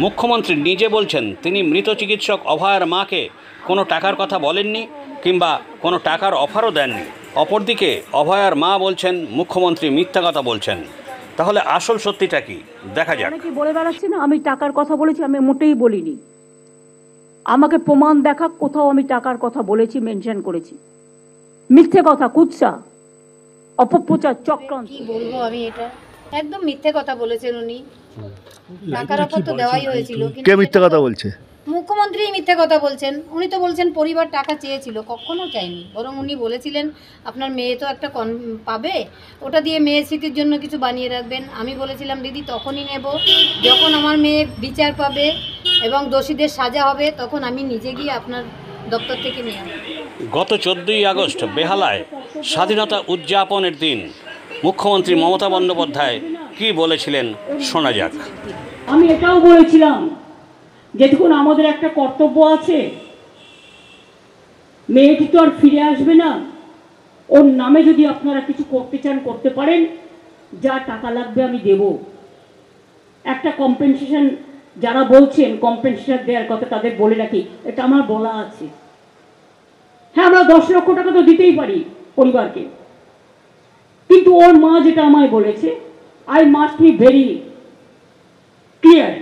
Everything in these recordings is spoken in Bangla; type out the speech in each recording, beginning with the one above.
মুখ্যমন্ত্রী নিজে বলছেন তিনি মৃত চিকিৎসক অভয়ার মাকে কোনো টাকার কথা বলেননি কিংবা কোনো টাকার অফারও দেননি। অপরদিকে অভয়ার মা বলছেন মুখ্যমন্ত্রী মিথ্যা কথা বলছেন। তাহলে আসল সত্যিটা কি দেখা যাক। অনেকে বলে বেড়াচ্ছে না আমি টাকার কথা বলেছি, আমি মোটেই বলিনি। আমাকে প্রমাণ দেখা কোথাও আমি টাকার কথা বলেছি, মেনশন করেছি। মিথ্যে কথা, কুৎসা, অপপ্রচার, চক্রান্ত। কি বলবো আমি, এটা একদম মিথ্যে কথা বলেছেন উনি। টাকার অফার তো দেওয়াই হয়েছিল। কে মিথ্যে কথা বলছে? মুখ্যমন্ত্রী মিথ্যে কথা বলছেন। উনি তো বলছেন পরিবার টাকা চেয়েছিল, কখনো চাইনি। বরং উনি বলেছিলেন আপনার মেয়ে তো একটা পাবে, ওটা দিয়ে মেয়ের স্মৃতির জন্য কিছু বানিয়ে রাখবেন। আমি বলেছিলাম দিদি তখনই নেব যখন আমার মেয়ে বিচার পাবে এবং দোষীদের সাজা হবে, তখন আমি নিজে গিয়ে আপনার দপ্তর থেকে নিয়ে আসবো। গত 14ই আগস্ট বেহালায় স্বাধীনতা উদযাপনের দিন মুখ্যমন্ত্রী মমতা বন্দ্যোপাধ্যায় কি বলেছিলেন শোনা যাক। আমি এটাও বলেছিলাম যে দেখুন আমাদের একটা কর্তব্য আছে, মেয়েটি তো আর ফিরে আসবে না, ওর নামে যদি আপনারা কিছু করতে চান করতে পারেন, যা টাকা লাগবে আমি দেব। একটা কম্পেনসেশন, যারা বলছেন কম্পেনসেশন দেওয়ার কথা তাদের বলে রাখি, এটা আমার বলা আছে। হ্যাঁ, আমরা 10 লক্ষ টাকা তো দিতেই পারি পরিবারকে, কিন্তু ওর মা যেটা আমায় বলেছে, I must be very clear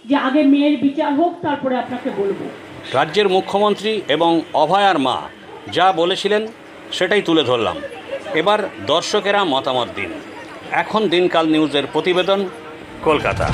যে আগে মেয়ের বিচার হোক, তারপরে আপনাকে বলবো। রাজ্যের মুখ্যমন্ত্রী এবং অভয়ার মা যা বলেছিলেন সেটাই তুলে ধরলাম। এবার দর্শকেরা মতামত দিন। এখন দিনকাল নিউজের প্রতিবেদন, কলকাতা।